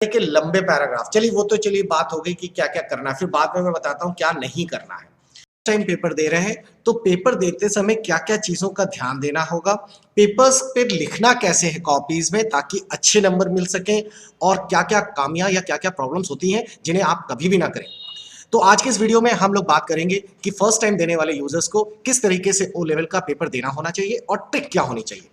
के लंबे पैराग्राफ, चलिए वो तो चलिए बात हो गई कि क्या क्या करना है, फिर बाद में मैं बताता हूँ क्या नहीं करना है। टाइम पेपर दे रहे हैं तो पेपर देते समय क्या क्या चीजों का ध्यान देना होगा, पेपर्स पे लिखना कैसे है कॉपीज में ताकि अच्छे नंबर मिल सकें, और क्या क्या कामियां या क्या क्या प्रॉब्लम्स होती हैं जिन्हें आप कभी भी ना करें। तो आज के इस वीडियो में हम लोग बात करेंगे कि फर्स्ट टाइम देने वाले यूजर्स को किस तरीके से ओ लेवल का पेपर देना होना चाहिए और ट्रिक क्या होनी चाहिए।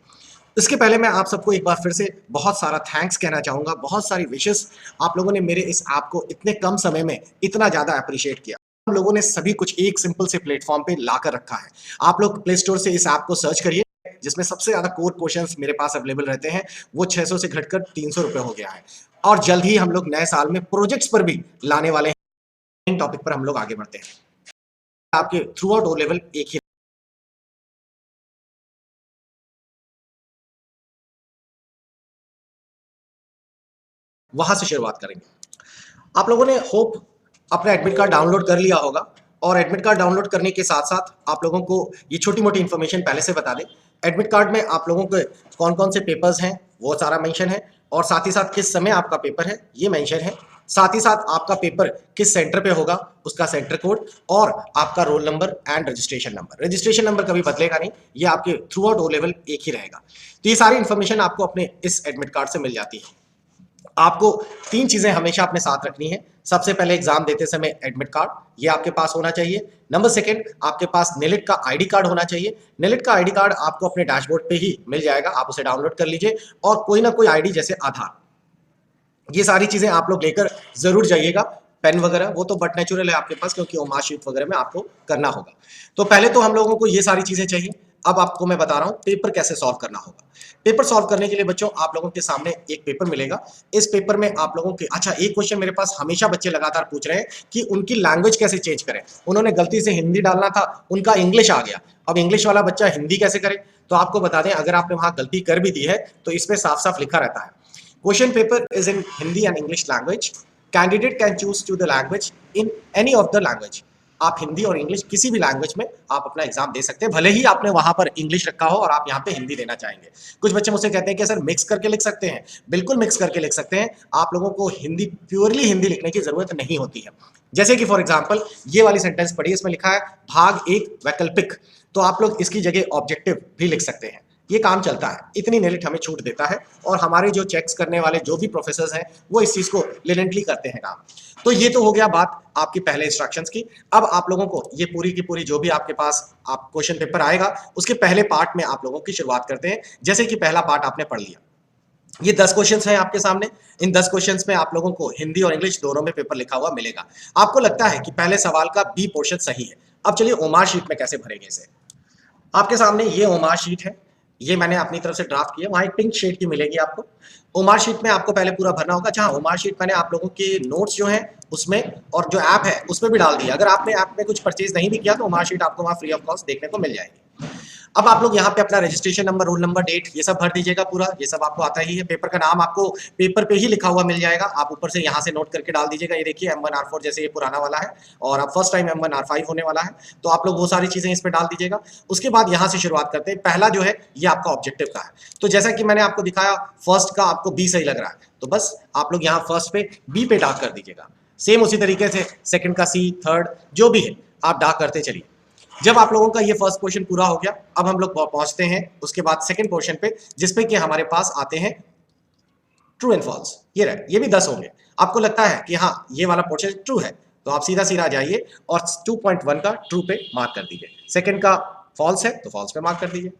इसके पहले मैं आप सबको एक बार फिर से बहुत सारा थैंक्स कहना चाहूंगा, बहुत सारी विशेस। आप लोगों ने मेरे इस ऐप को इतने कम समय में इतना ज्यादा अप्रिशिएट किया। हम लोगों ने सभी कुछ एक सिंपल से प्लेटफॉर्म पे लाकर रखा है। आप लोग प्ले स्टोर से इस ऐप को सर्च करिए, जिसमें सबसे ज्यादा कोर क्वेश्चंस मेरे पास अवेलेबल रहते हैं। वो 600 से घटकर 300 रुपए हो गया है, और जल्द ही हम लोग नए साल में प्रोजेक्ट्स पर भी लाने वाले हैं। टॉपिक पर हम लोग आगे बढ़ते हैं। आपके थ्रू आउट ओ लेवल एक ही, वहां से शुरुआत करेंगे। आप लोगों ने होप अपना एडमिट कार्ड डाउनलोड कर लिया होगा, और एडमिट कार्ड डाउनलोड करने के साथ साथ आप लोगों को ये छोटी मोटी इन्फॉर्मेशन पहले से बता दें। एडमिट कार्ड में आप लोगों के कौन कौन से पेपर्स हैं वो सारा मेंशन है, और साथ ही साथ किस समय आपका पेपर है ये मेंशन है। साथ ही साथ आपका पेपर किस सेंटर पे होगा उसका सेंटर कोड, और आपका roll number and registration number. Registration number कभी बदलेगा नहीं, ये आपके थ्रू आउट ओ लेवल एक ही रहेगा। तो ये सारी इन्फॉर्मेशन आपको अपने इस एडमिट कार्ड से मिल जाती है। आपको तीन चीजें हमेशा अपने साथ रखनी है। सबसे पहले एग्जाम देते समय एडमिट कार्ड, ये आपके पास होना चाहिए। नंबर सेकंड, आपके पास नेलिट का आईडी कार्ड होना चाहिए। नेलिट का आईडी कार्ड आपको अपने डैशबोर्ड पे ही मिल जाएगा, आप उसे डाउनलोड कर लीजिए। और कोई ना कोई आईडी जैसे आधार, ये सारी चीजें आप लोग लेकर जरूर जाइएगा। पेन वगैरह वो तो बट नेचुरल है आपके पास, क्योंकि वो मार्कशीट वगैरह में आपको करना होगा। तो पहले तो हम लोगों को ये सारी चीजें चाहिए। अब आपको मैं बता रहा हूँ पेपर कैसे सॉल्व करना होगा। पेपर सॉल्व करने के लिए बच्चों आप लोगों के सामने एक पेपर मिलेगा। इस पेपर में आप लोगों के, अच्छा एक क्वेश्चन मेरे पास हमेशा बच्चे लगातार पूछ रहे हैं कि उनकी लैंग्वेज कैसे चेंज करें। उन्होंने गलती से हिंदी डालना था, उनका इंग्लिश आ गया। अब इंग्लिश वाला बच्चा हिंदी कैसे करे। तो आपको बता दें, अगर आपने वहां गलती कर भी दी है तो इसमें साफ साफ लिखा रहता है, question paper is in Hindi and English language. Candidate can choose to the language in any of the language. आप हिंदी और इंग्लिश किसी भी लैंग्वेज में आप अपना एग्जाम दे सकते हैं, भले ही आपने वहां पर इंग्लिश रखा हो और आप यहाँ पे हिंदी देना चाहेंगे। कुछ बच्चे मुझसे कहते हैं कि सर मिक्स करके लिख सकते हैं। बिल्कुल मिक्स करके लिख सकते हैं। आप लोगों को हिंदी, प्योरली हिंदी लिखने की जरूरत नहीं होती है। जैसे कि फॉर एग्जाम्पल ये वाली सेंटेंस पढ़िए, इसमें लिखा है भाग एक वैकल्पिक, तो आप लोग इसकी जगह ऑब्जेक्टिव भी लिख सकते हैं। ये काम चलता है, इतनी नेलिट हमें छूट देता है, और हमारे जो चेक्स करने वाले जो भी प्रोफेसर्स हैं वो इस चीज को लिनेंटली करते हैं काम। तो ये तो हो गया बात आपकी पहले इंस्ट्रक्शंस की। अब आप लोगों को ये पूरी की पूरी जो भी आपके पास आप क्वेश्चन पेपर आएगा उसके पहले पार्ट में आप लोगों की शुरुआत करते हैं। जैसे कि पहला पार्ट आपने पढ़ लिया, ये 10 क्वेश्चंस हैं आपके सामने। इन 10 क्वेश्चंस में आप लोगों को हिंदी और इंग्लिश दोनों में पेपर लिखा हुआ मिलेगा। आपको लगता है कि पहले सवाल का बी पोर्शन सही है। अब चलिए ओमार शीट में कैसे भरेंगे इसे। आपके सामने ये ओमार शीट है, ये मैंने अपनी तरफ से ड्राफ्ट किया, वहां एक पिंक शेड की मिलेगी आपको। ओमार शीट में आपको पहले पूरा भरना होगा। जहां ओमार शीट मैंने आप लोगों के नोट्स जो हैं उसमें, और जो ऐप है उसमें भी डाल दिया। अगर आपने ऐप में कुछ परचेज नहीं भी किया तो ओमार शीट आपको वहां फ्री ऑफ कॉस्ट देखने को मिल जाएगी। अब आप लोग यहाँ पे अपना registration number, roll number, date ये सब भर दीजिएगा पूरा। ये सब आपको आता ही है। पेपर का नाम आपको पेपर पे ही लिखा हुआ मिल जाएगा, आप ऊपर से यहाँ से नोट करके डाल दीजिएगा। ये देखिए M1R4 जैसे ये पुराना वाला है, और अब फर्स्ट टाइम M1R5 होने वाला है, तो आप लोग वो सारी चीजें इस पे डाल दीजिएगा। उसके बाद यहाँ से शुरुआत करते हैं। पहला जो है ये आपका ऑब्जेक्टिव का है। तो जैसा कि मैंने आपको दिखाया, फर्स्ट का आपको बी सही लग रहा है, तो बस आप लोग यहाँ फर्स्ट पे बी पे डाक कर दीजिएगा। सेम उसी तरीके से सेकंड का सी, थर्ड जो भी है आप डाक करते चलिए। जब आप लोगों का ये फर्स्ट क्वेश्चन पूरा हो गया, अब हम लोग पहुंचते हैं उसके बाद सेकंड क्वेश्चन पे, जिसपे कि हमारे पास आते हैं ट्रू एंड फॉल्स। ये रहे, ये भी 10 होंगे। आपको लगता है कि हाँ ये वाला पोर्शन ट्रू है, तो आप सीधा सीधा जाइए और 2.1 का ट्रू पे मार्क कर दीजिए। सेकंड का फॉल्स है तो फॉल्स पे मार्क कर दीजिए।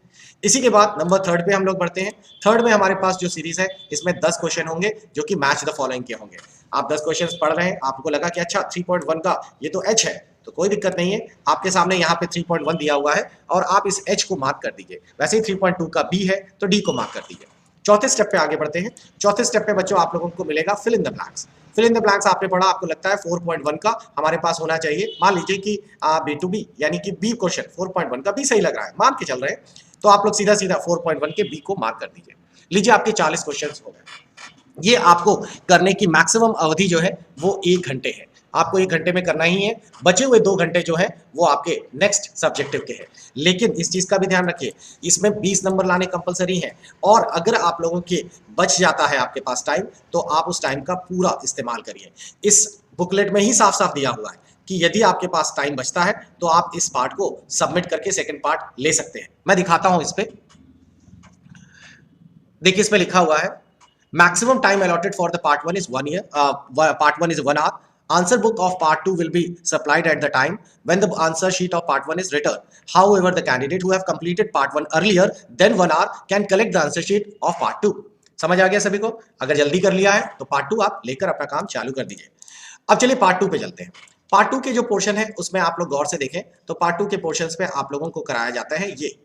इसी के बाद नंबर थर्ड पे हम लोग बढ़ते हैं। थर्ड में हमारे पास जो सीरीज है इसमें 10 क्वेश्चन होंगे जो कि मैच द फॉलोइंग के होंगे। आप 10 क्वेश्चन पढ़ रहे हैं, आपको लगा कि अच्छा 3.1 का ये तो एच है, तो कोई दिक्कत नहीं है। आपके सामने यहाँ पे 3.1 दिया हुआ है और आप इस एच को मार्क कर दीजिए। वैसे ही 3.2 का बी है तो डी को मार्क कर दीजिए। चौथे स्टेप पे आगे बढ़ते हैं। चौथे स्टेप पे बच्चों आप लोगों को मिलेगा fill in the blanks. Fill in the blanks आपने पढ़ा, आपको लगता है 4.1 का हमारे पास होना चाहिए। मान लीजिए कि बी टू बी यानी कि बी क्वेश्चन 4.1 का बी सही लग रहा है, मान के चल रहे हैं, तो आप लोग सीधा सीधा 4.1 के बी को मार्क कर दीजिए। लीजिए आपके 40 क्वेश्चन हो गए। ये आपको करने की मैक्सिमम अवधि जो है वो 1 घंटे है। आपको 1 घंटे में करना ही है, बचे हुए 2 घंटे जो है वो आपके नेक्स्ट सब्जेक्टिव के हैं। लेकिन इस चीज का भी ध्यान रखिए, इसमें 20 नंबर लाने कंपलसरी है, और अगर आप लोगों के बच जाता है आपके पास टाइम, तो आप उस टाइम का पूरा इस्तेमाल करिए। इस बुकलेट में ही साफ साफ दिया हुआ है कि यदि आपके पास टाइम बचता है तो आप इस पार्ट को सबमिट करके सेकंड पार्ट ले सकते हैं। मैं दिखाता हूं इस पे, देखिए इसमें लिखा हुआ है maximum time allotted for the part 1 is 1 year, part 1 is 1 hour. Answer book of part 2 will be supplied at the time when the answer sheet of part 1 is written. However, the candidate who have completed part 1 earlier than 1 hour can collect the answer sheet of part 2. समझ आ गया सभी को? अगर जल्दी कर लिया है तो पार्ट 2 आप लेकर अपना काम चालू कर दीजिए। अब चलिए पार्ट 2 पे चलते हैं। पार्ट 2 के जो पोर्शन है उसमें आप लोग गौर से देखें तो पार्ट 2 के पोर्शंस में आप लोगों को कराया जाता है ये,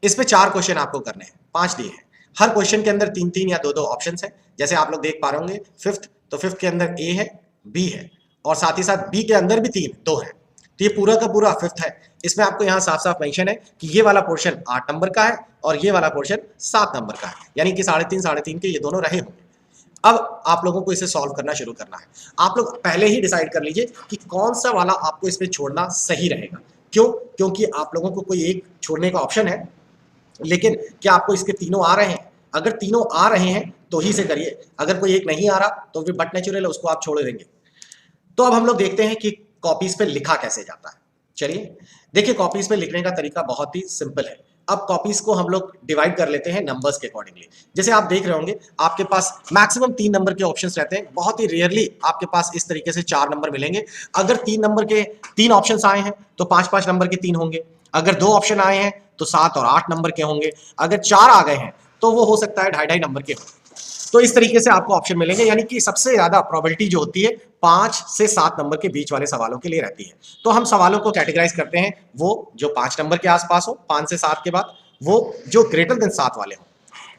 इस पे 4 क्वेश्चन आपको करने हैं, 5 दिए हैं। हर क्वेश्चन के अंदर 3-3 या 2-2 ऑप्शन है। जैसे आप लोग देख पा रहे होंगे फिफ्थ, तो फिफ्थ के अंदर ए है, बी है, और साथ ही साथ बी के अंदर भी 2 है। तो ये पूरा का पूरा फिफ्थ है। इसमें आपको यहाँ साफ साफ मेंशन है कि ये वाला पोर्शन 8 नंबर का है और ये वाला पोर्शन 7 नंबर का है, यानी कि 3.5 के ये दोनों रहे होंगे। अब आप लोगों को इसे सॉल्व करना शुरू करना है। आप लोग पहले ही डिसाइड कर लीजिए कि कौन सा वाला आपको इसमें छोड़ना सही रहेगा। क्यों? क्योंकि आप लोगों को कोई एक छोड़ने का ऑप्शन है, लेकिन क्या आपको इसके तीनों आ रहे हैं? अगर तीनों आ रहे हैं तो ही से करिए, अगर कोई एक नहीं आ रहा तो फिर बट नेचुरल है, उसको आप छोड़ देंगे। तो अब हम लोग देखते हैं कि कॉपीज पे लिखा कैसे जाता है। चलिए देखिए, कॉपीज पे लिखने का तरीका बहुत ही सिंपल है। अब कॉपीज को हम लोग डिवाइड कर लेते हैं नंबर्स के अकॉर्डिंगली। जैसे आप देख रहे होंगे आपके पास मैक्सिमम 3 नंबर के ऑप्शंस रहते हैं, बहुत ही रेयरली आपके पास इस तरीके से 4 नंबर मिलेंगे। अगर 3 नंबर के 3 ऑप्शंस आए हैं तो 5-5 नंबर के 3 होंगे। अगर 2 ऑप्शन आए हैं तो 7 और 8 नंबर के होंगे। अगर 4 आ गए हैं तो वो हो सकता है 2.5 नंबर के हो। तो इस तरीके से आपको ऑप्शन मिलेंगे, यानी कि सबसे ज्यादा प्रोबेबिलिटी जो होती है 5 से 7 नंबर के बीच वाले सवालों के लिए रहती है। तो हम सवालों को कैटेगराइज करते हैं, वो जो 5 नंबर के आसपास हो, 5 से 7 के बाद, वो जो ग्रेटर देन 7 वाले हो।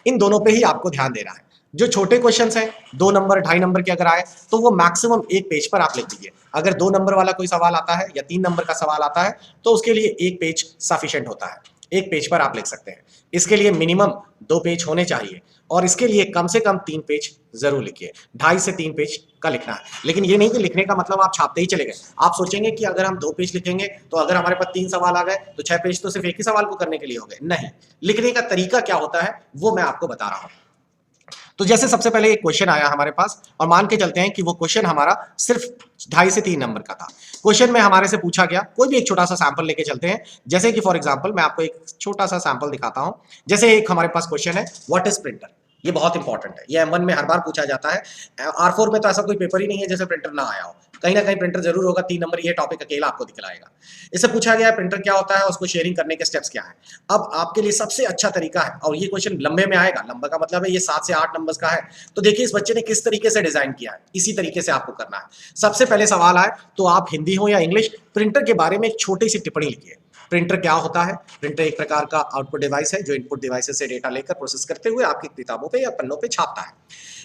इन दोनों पे ही आपको ध्यान देना है। जो छोटे क्वेश्चंस हैं 2 नंबर 2.5 नंबर के अगर आए तो वो मैक्सिमम एक पेज पर आप लिख दीजिए। अगर 2 नंबर वाला कोई सवाल आता है या 3 नंबर का सवाल आता है तो उसके लिए एक पेज सफिशिएंट होता है, एक पेज पर आप लिख सकते हैं। इसके लिए मिनिमम 2 पेज होने चाहिए और इसके लिए कम से कम 3 पेज जरूर लिखिए। 2.5 से 3 पेज का लिखना है, लेकिन ये नहीं कि लिखने का मतलब आप छापते ही चले गए। आप सोचेंगे कि अगर हम 2 पेज लिखेंगे तो अगर हमारे पास 3 सवाल आ गए तो 6 पेज तो सिर्फ एक ही सवाल को करने के लिए हो गए। नहीं, लिखने का तरीका क्या होता है वो मैं आपको बता रहा हूं। तो जैसे सबसे पहले एक क्वेश्चन आया हमारे पास, और मान के चलते हैं कि वो क्वेश्चन हमारा सिर्फ 2.5 से 3 नंबर का था। क्वेश्चन में हमारे से पूछा गया, कोई भी एक छोटा सा सैंपल लेके चलते हैं। जैसे कि फॉर एग्जांपल मैं आपको एक छोटा सा सैंपल दिखाता हूं। जैसे एक हमारे पास क्वेश्चन है, व्हाट इज प्रिंटर। ये बहुत इंपॉर्टेंट है, ये M1 में हर बार पूछा जाता है। R4 में तो ऐसा कोई पेपर ही नहीं है जैसे प्रिंटर ना आया हो, कहीं ना कहीं प्रिंटर जरूर होगा। 3 नंबर ये टॉपिक अकेला आपको दिखलाएगा। इससे पूछा गया है प्रिंटर क्या होता है, उसको शेयरिंग करने के स्टेप्स क्या है। अब आपके लिए सबसे अच्छा तरीका है, और ये क्वेश्चन लंबे में आएगा, लंबा का मतलब है ये 7 से 8 नंबर्स का है। तो देखिए इस बच्चे ने किस तरीके से डिजाइन किया है, इसी तरीके से आपको करना है। सबसे पहले सवाल आए तो आप हिंदी हो या इंग्लिश, प्रिंटर के बारे में एक छोटी सी टिप्पणी लिखिए। प्रिंटर क्या होता है? प्रिंटर एक प्रकार का आउटपुट डिवाइस है जो इनपुट डिवाइसेस से डेटा लेकर प्रोसेस करते हुए आपकी किताबों पे या पन्नों पे छापता है।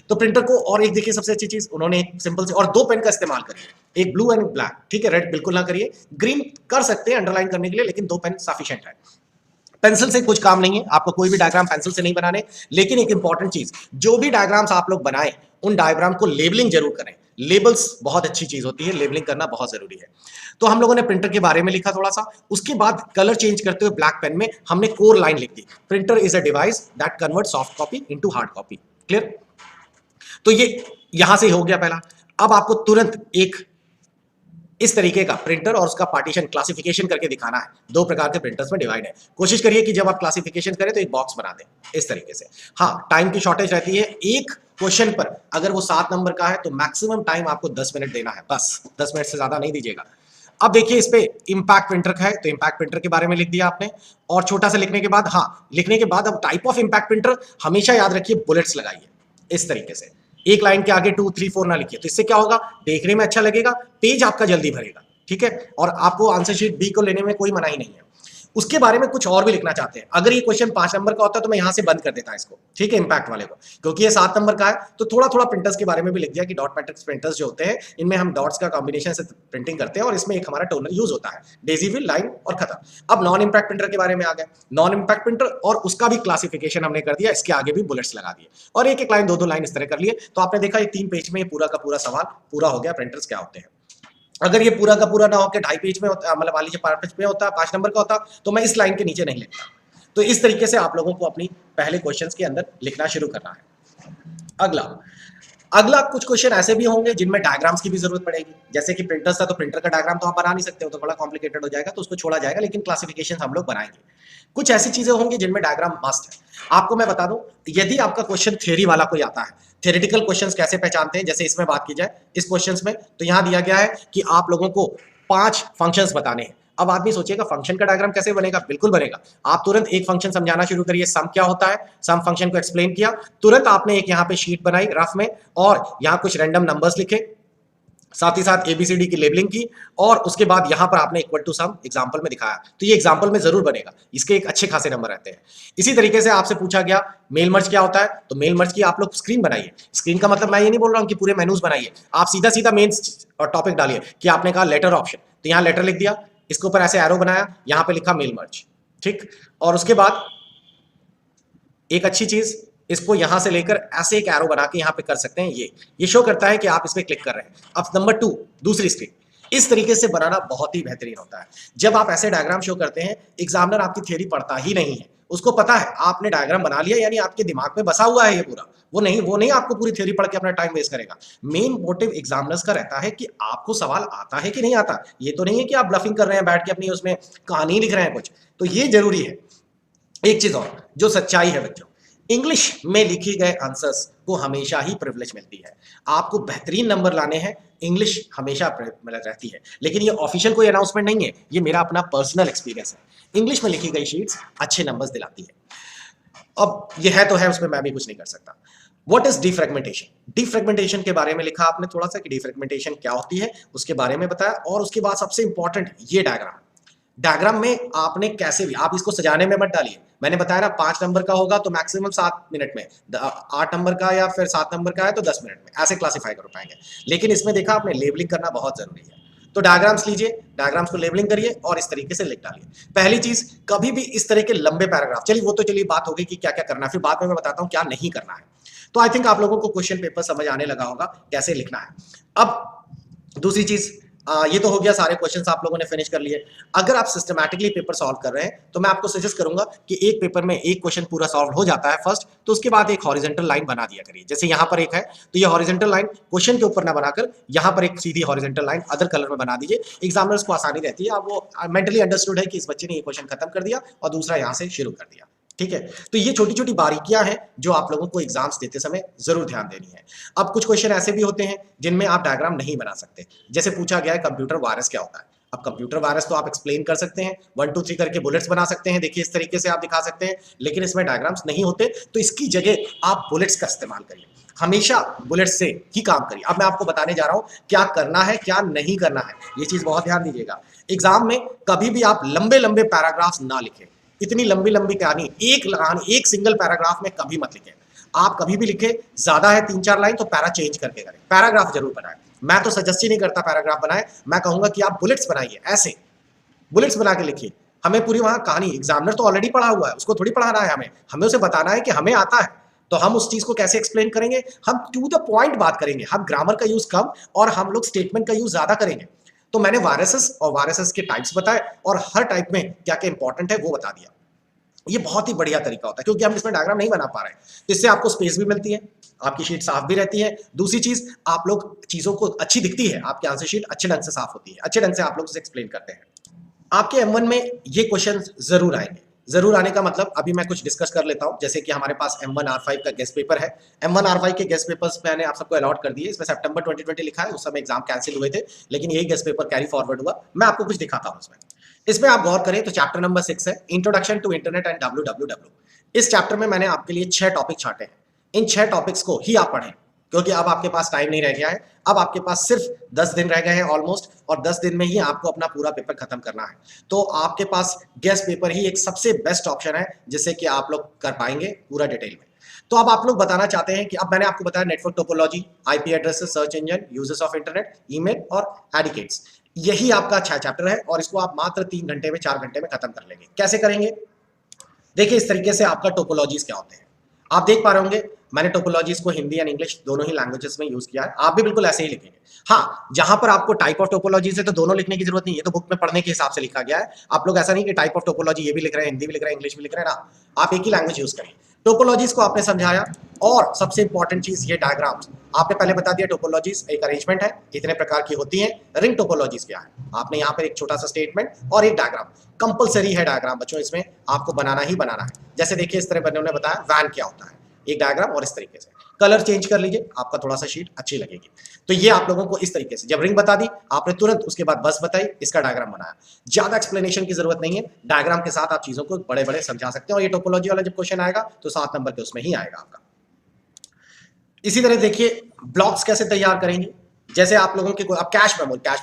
तो प्रिंटर को, और एक देखिए सबसे अच्छी चीज उन्होंने एक सिंपल से, और 2 पेन का इस्तेमाल करिए, एक ब्लू एंड ब्लैक, ठीक है, रेड बिल्कुल ना करिए। ग्रीन कर सकते हैं अंडरलाइन करने के लिए, लेकिन 2 पेन सफिशिएंट है। पेंसिल से कुछ काम नहीं है, आपको कोई भी डायग्राम पेंसिल से नहीं बनाने। लेकिन एक इंपॉर्टेंट चीज, जो भी डायग्राम्स आप लोग बनाएं उन डायग्राम को लेबलिंग जरूर करें। लेबल्स बहुत अच्छी चीज होती है, लेबलिंग करना बहुत जरूरी है। तो हम लोगों ने प्रिंटर के बारे में लिखा थोड़ा सा, उसके बाद कलर चेंज करते हुए ब्लैक पेन में हमने कोर लाइन लिख दी, printer is a device that convert soft copy into hard copy. Clear? तो ये यहां से हो गया पहला। अब आपको तुरंत एक इस तरीके का प्रिंटर और उसका पार्टीशन क्लासिफिकेशन करके दिखाना है। 2 प्रकार के प्रिंटर्स में डिवाइड है। कोशिश करिए कि जब आप क्लासिफिकेशन करें तो एक बॉक्स बना दें इस तरीके से। हाँ, टाइम की शॉर्टेज रहती है। एक क्वेश्चन पर अगर वो 7 नंबर का है तो मैक्सिमम टाइम आपको 10 मिनट देना है, बस 10 मिनट से ज्यादा नहीं दीजिएगा। अब देखिए इस पे इंपैक्ट प्रिंटर का है तो इंपैक्ट प्रिंटर के बारे में लिख दिया आपने, और छोटा सा लिखने के बाद, हाँ लिखने के बाद अब टाइप ऑफ इंपैक्ट प्रिंटर हमेशा याद रखिए, बुलेट्स लगाइए इस तरीके से। एक लाइन के आगे 2, 3, 4 ना लिखिए, तो इससे क्या होगा, देखने में अच्छा लगेगा, पेज आपका जल्दी भरेगा, ठीक है, और आपको आंसर शीट बी को लेने में कोई मनाही नहीं है। उसके बारे में कुछ और भी लिखना चाहते हैं, अगर ये क्वेश्चन 5 नंबर का होता है तो मैं यहां से बंद कर देता इसको, ठीक है, इंपैक्ट वाले को, क्योंकि ये 7 नंबर का है तो थोड़ा थोड़ा प्रिंटर्स के बारे में भी लिख दिया कि डॉट मैट्रिक्स प्रिंटर्स जो होते हैं इनमें हम डॉट्स का कॉम्बिनेशन से प्रिंटिंग करते हैं और इसमें एक हमारा टोनर यूज होता है, डेजी व्हील, लाइन और खत्म। अब नॉन इंपैक्ट प्रिंटर के बारे में आ गया, नॉन इंपैक्ट प्रिंटर और उसका भी क्लासिफिकेशन हमने कर दिया, इसके आगे भी बुलेट्स लगा दिए और एक एक लाइन 2-2 लाइन इस तरह कर लिए। तो आपने देखा ये 3 पेज में पूरा का पूरा सवाल पूरा हो गया, प्रिंटर्स क्या होते हैं। अगर ये पूरा का पूरा ना होकर 2.5 पेज में होता, मतलब मान लीजिए 5 पेज में होता, 5 नंबर का होता, तो मैं इस लाइन के नीचे नहीं लिखता। तो इस तरीके से आप लोगों को अपनी पहले क्वेश्चंस के अंदर लिखना शुरू करना है। अगला अगला कुछ क्वेश्चन ऐसे भी होंगे जिनमें डायग्राम्स की भी जरूरत पड़ेगी। जैसे कि प्रिंटर्स था तो प्रिंटर का डायग्राम तो आप बना नहीं सकते हो, तो बड़ा कॉम्प्लिकेटेड हो जाएगा, तो उसको छोड़ा जाएगा, लेकिन क्लासिफिकेशन हम लोग बनाएंगे। कुछ ऐसी चीजें होंगी जिनमें डायग्राम मस्ट है। आपको मैं बता दूं, यदि आपका क्वेश्चन थ्योरी वाला कोई आता है, थ्योरेटिकल क्वेश्चंस कैसे पहचानते हैं, जैसे इसमें बात की जाए इस क्वेश्चंस में, तो यहां दिया गया है कि आप लोगों को 5 फंक्शंस बताने हैं। अब आदमी सोचेगा फंक्शन का डायग्राम कैसे बनेगा, बिल्कुल बनेगा। आप तुरंत एक फंक्शन समझाना शुरू करिए, सम क्या होता है, सम फंक्शन को एक्सप्लेन किया, तुरंत आपने एक यहाँ पे शीट बनाई रफ में, और यहाँ कुछ रैंडम नंबर्स लिखे, साथ ही साथ एबीसीडी की लेबलिंग की, और उसके बाद यहां पर आपने इक्वल टू सम एग्जांपल में दिखाया। तो ये एग्जांपल में जरूर बनेगा, इसके एक अच्छे खासे नंबर रहते हैं। इसी तरीके से आपसे पूछा गया मेल मर्ज क्या होता है, तो मेल मर्ज की आप लोग स्क्रीन बनाइए। स्क्रीन का मतलब मैं ये नहीं बोल रहा हूं कि पूरे मेनूज बनाइए, आप सीधा सीधा मेन टॉपिक डालिए कि आपने कहा लेटर ऑप्शन, तो यहां लेटर लिख दिया, इसके ऊपर ऐसे एरो बनाया, यहां पे लिखा मेल मर्ज, ठीक। और उसके बाद एक अच्छी चीज, इसको यहां से लेकर ऐसे एक एरो बना के यहां पे कर सकते हैं, ये शो करता है कि आप इस पे क्लिक कर रहे हैं। अब नंबर 2, दूसरी स्क्रीन, इस तरीके से बनाना बहुत ही बेहतरीन होता है। जब आप ऐसे डायग्राम शो करते हैं, एग्जामिनर आपकी थ्योरी पढ़ता ही नहीं है, उसको पता है आपने डायग्राम बना लिया, यानी आपके दिमाग में बसा हुआ है ये पूरा, वो नहीं आपको पूरी थ्योरी पढ़ के अपना टाइम वेस्ट करेगा। मेन मोटिव एग्जामिनर्स का रहता है कि आपको सवाल आता है कि नहीं आता। ये तो नहीं है कि आप ब्लफिंग कर रहे हैं बैठ के अपनी उसमें कहानी लिख रहे हैं कुछ, तो ये जरूरी है। एक चीज और जो सच्चाई है बच्चों, इंग्लिश में लिखे गए आंसर्स को हमेशा ही प्रिविलेज मिलती है। आपको बेहतरीन नंबर लाने हैं, इंग्लिश हमेशा रहती है, लेकिन ये ऑफिशियल कोई अनाउंसमेंट नहीं है, ये मेरा अपना पर्सनल एक्सपीरियंस है। इंग्लिश में लिखी गई शीट्स अच्छे नंबर्स दिलाती है। अब ये है तो है, उसमें मैं भी कुछ नहीं कर सकता। What is defragmentation? डिफ्रेगमेंटेशन के बारे में लिखा आपने थोड़ा सा कि डिफ्रेगमेंटेशन क्या होती है, उसके बारे में बताया, और उसके बाद सबसे इंपॉर्टेंट ये डायग्राम में आपने कैसे भी, आप इसको सजाने में मत डालिए। मैंने बताया ना 5 नंबर का होगा तो मैक्सिमम 7 मिनट में, 8 नंबर का या फिर 7 नंबर का है तो 10 मिनट में, ऐसे क्लासिफाई कर पाएंगे। लेकिन इसमें देखा आपने लेबलिंग करना बहुत जरूरी है। तो डायग्राम्स लीजिए, डायग्राम्स को लेबलिंग करिए और इस तरीके से लिख डालिए। पहली चीज, कभी भी इस तरह के लंबे पैराग्राफ, चलिए वो तो चलिए बात होगी कि क्या क्या करना है, फिर बाद में मैं बताता हूं क्या नहीं करना है। तो आई थिंक आप लोगों को क्वेश्चन पेपर समझ आने लगा होगा कैसे लिखना है। अब दूसरी चीज, ये तो हो गया, सारे क्वेश्चंस आप लोगों ने फिनिश कर लिए। अगर आप सिस्टमैटिकली पेपर सॉल्व कर रहे हैं तो मैं आपको सजेस्ट करूंगा कि एक पेपर में एक क्वेश्चन पूरा सॉल्व हो जाता है फर्स्ट, तो उसके बाद एक हॉरिजॉन्टल लाइन बना दिया करिए। जैसे यहाँ पर एक है, तो ये हॉरिजॉन्टल लाइन क्वेश्चन के ऊपर ना बनाकर यहाँ पर एक सीधी हॉरिजॉन्टल लाइन अदर कलर में बना दीजिए। एग्जामिनर्स को आसानी रहती है, अब वो मेंटली अंडरस्टूड है कि इस बच्चे ने ये क्वेश्चन खत्म कर दिया और दूसरा यहाँ से शुरू कर दिया, ठीक है। तो ये छोटी छोटी बारीकियां हैं जो आप लोगों को एग्जाम्स देते समय जरूर ध्यान देनी है। अब कुछ क्वेश्चन ऐसे भी होते हैं जिनमें आप डायग्राम नहीं बना सकते। जैसे पूछा गया है कंप्यूटर वायरस क्या होता है। अब कंप्यूटर वायरस तो आप एक्सप्लेन कर सकते हैं, 1 2 3 करके बुलेट्स बना सकते हैं, देखिए इस तरीके से आप दिखा सकते हैं, लेकिन इसमें डायग्राम्स नहीं होते, तो इसकी जगह आप बुलेट्स का इस्तेमाल करिए। हमेशा बुलेट्स से ही काम करिए। अब मैं आपको बताने जा रहा हूं क्या करना है क्या नहीं करना है, ये चीज बहुत ध्यान दीजिएगा। एग्जाम में कभी भी आप लंबे लंबे पैराग्राफ्स ना लिखें, इतनी लंबी लंबी कहानी एक सिंगल पैराग्राफ में कभी मत लिखें। आप कभी भी लिखे, ज्यादा है 3 4 लाइन तो पैरा चेंज करके करें, पैराग्राफ जरूर बनाएं। मैं तो सजेस्ट ही नहीं करता पैराग्राफ बनाए, मैं कहूंगा कि आप बुलेट्स बनाइए, ऐसे बुलेट्स बना के लिखिए। हमें पूरी वहां कहानी, एग्जामिनर तो ऑलरेडी पढ़ा हुआ है, उसको थोड़ी पढ़ाना है, हमें उसे बताना है कि हमें आता है, तो हम उस चीज को कैसे एक्सप्लेन करेंगे, हम टू द पॉइंट बात करेंगे, हम ग्रामर का यूज कम और हम लोग स्टेटमेंट का यूज ज्यादा करेंगे। तो मैंने वायरसेस के टाइप्स बताए और हर टाइप में क्या क्या इंपॉर्टेंट है वो बता दिया। ये बहुत ही बढ़िया तरीका होता है क्योंकि हम इसमें डायग्राम नहीं बना पा रहे हैं, इससे आपको स्पेस भी मिलती है, आपकी शीट साफ भी रहती है। दूसरी चीज, आप लोग चीजों को अच्छी दिखती है, आपकी आंसर शीट अच्छे ढंग से साफ होती है, अच्छे ढंग से आप लोग उसे एक्सप्लेन करते हैं। आपके M1 में ये क्वेश्चन जरूर आएंगे। जरूर आने का मतलब अभी मैं कुछ डिस्कस कर लेता हूं। जैसे कि हमारे पास M1 R5 का गेस्ट पेपर है। M1 R5 के गेस्ट पेपर्स मैंने आप सबको अलॉट कर दिए, इसमें सितंबर 2020 लिखा है, उस समय एग्जाम कैंसिल हुए थे, लेकिन यही गेस्ट पेपर कैरी फॉरवर्ड हुआ। मैं आपको कुछ दिखाता हूं इसमें आप गौर करें तो चैप्टर नंबर 6 है, introduction to internet and WWW। इस चैप्टर में मैंने आपके लिए 6 टॉपिक छांटे हैं। इन 6 टॉपिक्स को ही आप पढ़ें क्योंकि अब आपके पास टाइम नहीं रह गया है, अब आपके पास सिर्फ 10 दिन रह गए हैं ऑलमोस्ट, और 10 दिन में ही आपको अपना पूरा पेपर खत्म करना है। तो आपके पास गेस्ट पेपर ही एक सबसे बेस्ट ऑप्शन है जिससे कि आप लोग कर पाएंगे पूरा डिटेल में। तो अब आप लोग बताना चाहते हैं कि अब मैंने आपको बताया network topology, IP addresses, search engine, uses of internet, email और एडिकेट्स, यही आपका 6 चैप्टर है और इसको आप मात्र 3 घंटे में 4 घंटे में खत्म कर लेंगे। कैसे करेंगे? देखिए इस तरीके से आपका टोपोलॉजीज क्या होते हैं, आप देख पा रहे होंगे। मैंने टोपोलॉजीज को हिंदी एंड इंग्लिश दोनों ही लैंग्वेजेस में यूज किया है, आप भी बिल्कुल ऐसे ही लिखेंगे। हाँ, जहां पर आपको टाइप ऑफ टोपोलॉजीज है तो दोनों लिखने की जरूरत नहीं है, तो बुक में पढ़ने के हिसाब से लिखा गया है। आप लोग ऐसा नहीं कि टाइप ऑफ टोपोलॉजी ये भी लिख रहे हैं, हिंदी भी लिख रहे हैं, इंग्लिश भी लिख रहे हैं ना, आप एक ही लैंग्वेज यूज करें। टोपोलॉजीज को आपने समझाया, और सबसे इंपॉर्टेंट चीज ये डायग्राम्स आपने पहले बता दिया। टोपोलॉजीज एक अरेंजमेंट है, इतने प्रकार की होती हैं। रिंग टोपोलॉजीज क्या है, आपने यहाँ पर एक छोटा सा स्टेटमेंट और एक डायग्राम, कंपलसरी है डायग्राम बच्चों, इसमें आपको बनाना ही बनाना है। जैसे देखिए इस तरह बच्चों ने बताया वैन क्या होता है, एक डायग्राम, और इस तरीके से कलर चेंज कर लीजिए, आपका थोड़ा सा शीट अच्छी लगेगी। तो ये आप लोगों को इस तरीके से, जब रिंग बता दी आपने तुरंत उसके बाद बस बताई, इसका डायग्राम बनाया। ज्यादा एक्सप्लेनेशन की जरूरत नहीं है, डायग्राम के साथ आप चीजों को बड़े बड़े समझा सकते हैं। और ये टोपोलॉजी वाला जब क्वेश्चन आएगा तो 7 नंबर के उसमें ही आएगा आपका। इसी तरह देखिए ब्लॉक्स कैसे तैयार करेंगे। जैसे आप लोगों के अब कैश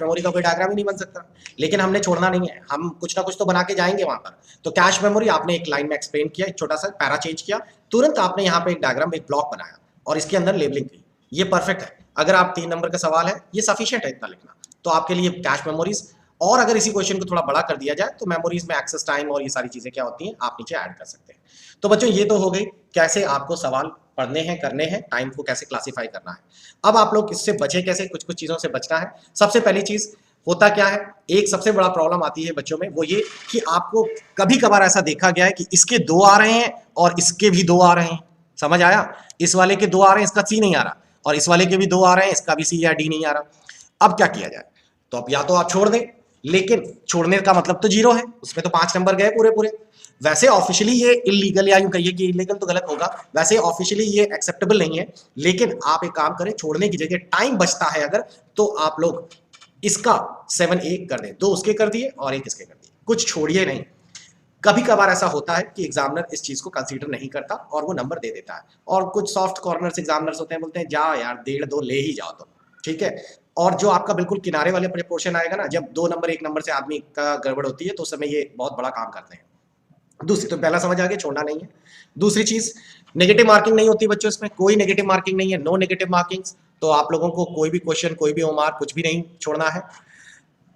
मेमोरी का कोई डायग्राम ही नहीं बन सकता, लेकिन हमने छोड़ना नहीं है, हम कुछ ना कुछ तो बना के जाएंगे वहां पर। तो कैश मेमोरी आपने एक लाइन में एक्सप्लेन किया, एक छोटा सा पैरा चेंज किया, तुरंत आपने यहाँ पे एक डायग्राम, एक ब्लॉक बनाया और इसके अंदर लेबलिंग की। ये परफेक्ट है। अगर आप 3 नंबर का सवाल है, ये सफिशिएंट है इतना लिखना, तो आपके लिए कैश मेमोरीज। और अगर इसी क्वेश्चन को थोड़ा बड़ा कर दिया जाए तो मेमोरीज में एक्सेस टाइम और ये सारी चीजें क्या होती हैं आप नीचे ऐड कर सकते हैं। तो बच्चों ये तो हो गई कैसे आपको सवाल पढ़ने हैं, करने हैं, टाइम को कैसे क्लासिफाई करना है। अब आप लोग इससे बचे कैसे, कुछ कुछ चीजों से बचना है। सबसे पहली चीज होता क्या है, एक सबसे बड़ा प्रॉब्लम आती है बच्चों में, वो ये कि आपको कभी कभार ऐसा देखा गया है कि इसके 2 आ रहे हैं और इसके भी 2 आ रहे हैं। समझ आया, इस वाले के 2 आ रहे हैं, इसका सी नहीं आ रहा, और इस वाले के भी 2 आ रहे हैं, इसका भी सी या डी नहीं आ रहा। अब क्या किया जाए, तो अब या तो आप छोड़ दें, लेकिन छोड़ने का मतलब तो 0 है, उसमें तो 5 नंबर गए पूरे पूरे। वैसे ऑफिशियली ये इलीगल, या यूं कहिए कि इलीगल तो गलत होगा, वैसे ऑफिशियली ये एक्सेप्टेबल नहीं है। लेकिन आप एक काम करें, छोड़ने की जगह टाइम बचता है अगर, तो आप लोग इसका 7A कर दें, 2 उसके कर दिए और 1 इसके कर दिए, कुछ छोड़िए नहीं। कभी कभार ऐसा होता है कि एग्जामिनर इस चीज को कंसीडर नहीं करता और वो नंबर दे देता है। और कुछ सॉफ्ट कॉर्नर्स एग्जामिनर्स होते हैं, बोलते हैं जा यार 1.5-2 ले ही जाओ तो ठीक है। और जो आपका बिल्कुल किनारे वाले पोर्शन आएगा ना, जब 2 नंबर 1 नंबर से आदमी का गड़बड़ होती है तो उस समय ये बहुत बड़ा काम करते हैं। दूसरी, तो पहला समझ आ गया, छोड़ना नहीं है। दूसरी चीज, नेगेटिव मार्किंग नहीं होती बच्चों, इसमें कोई नेगेटिव मार्किंग नहीं है, नो नेगेटिव मार्किंग्स। तो आप लोगों को कोई भी क्वेश्चन, कोई भी ओमार, कुछ भी नहीं छोड़ना है।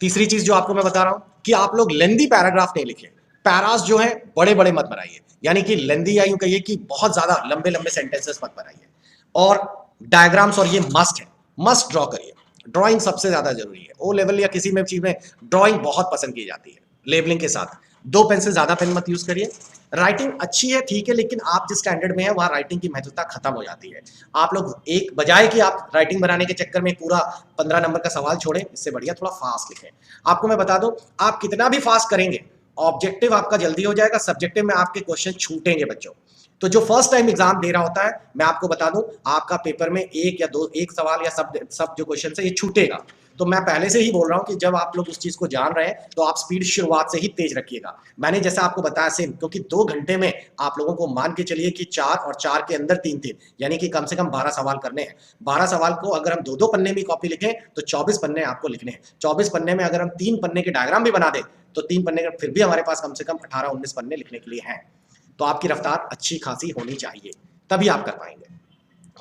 तीसरी चीज जो आपको मैं बता रहा हूं कि आप लोग लेंदी पैराग्राफ नहीं लिखे, पैरास जो है बड़े बड़े मत बनाइए, यानी कि लेंदी या यूं कहिए कि बहुत ज्यादा लंबे लंबे सेंटेंसेस मत बनाइए। और डायग्राम्स, और ये मस्ट है, मस्ट ड्रॉ करिए। ड्राइंग सबसे ज्यादा जरूरी है, ओ लेवल या किसी में चीज में ड्राइंग बहुत पसंद की जाती है लेबलिंग के साथ। 2 पेन से ज्यादा पेन मत यूज करिए। राइटिंग अच्छी है ठीक है, लेकिन आप जिस स्टैंडर्ड में है वहां राइटिंग की महत्वता खत्म हो जाती है। आप लोग एक बजाय कि आप राइटिंग बनाने के चक्कर में पूरा 15 नंबर का सवाल छोड़ें, इससे बढ़िया थोड़ा फास्ट लिखें। आपको मैं बता दूं, आप कितना भी फास्ट करेंगे, ऑब्जेक्टिव आपका जल्दी हो जाएगा, सब्जेक्टिव में आपके क्वेश्चन छूटेंगे बच्चों। तो जो फर्स्ट टाइम एग्जाम दे रहा होता है, मैं आपको बता दूं, आपका पेपर में 1 या 2 एक सवाल या सब जो क्वेश्चन है ये छूटेगा। तो मैं पहले से ही बोल रहा हूं कि जब आप लोग उस चीज को जान रहे हैं तो आप स्पीड शुरुआत से ही तेज रखिएगा। मैंने जैसा आपको बताया सेम, क्योंकि 2 घंटे में आप लोगों को मान के चलिए कि 4 और 4 के अंदर 3-3, यानी कि कम से कम 12 सवाल करने हैं। 12 सवाल को अगर हम 2-2 पन्ने में कॉपी लिखें तो 24 पन्ने आपको लिखने हैं। 24 पन्ने में अगर हम 3 पन्ने के डायग्राम भी बना दें तो 3 पन्ने का फिर भी हमारे पास कम से कम 18-19 पन्ने लिखने के लिए हैं। तो आपकी रफ्तार अच्छी खासी होनी चाहिए, तभी आप कर पाएंगे।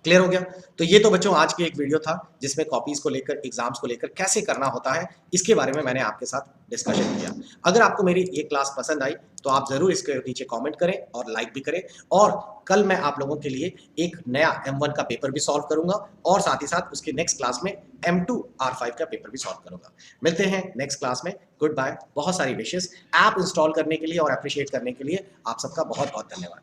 क्लियर हो गया। तो ये तो बच्चों आज की एक वीडियो था जिसमें कॉपीज को लेकर, एग्जाम्स को लेकर कैसे करना होता है, इसके बारे में मैंने आपके साथ डिस्कशन किया। अगर आपको मेरी ये क्लास पसंद आई तो आप जरूर इसके नीचे कमेंट करें और लाइक भी करें। और कल मैं आप लोगों के लिए एक नया M1 का पेपर भी सॉल्व करूंगा और साथ ही साथ उसके नेक्स्ट क्लास में M2 R5 का पेपर भी सॉल्व करूंगा। मिलते हैं नेक्स्ट क्लास में। Good bye. बहुत सारी विशेष ऐप इंस्टॉल करने के लिए और अप्रिशिएट करने के लिए आप सबका बहुत बहुत धन्यवाद।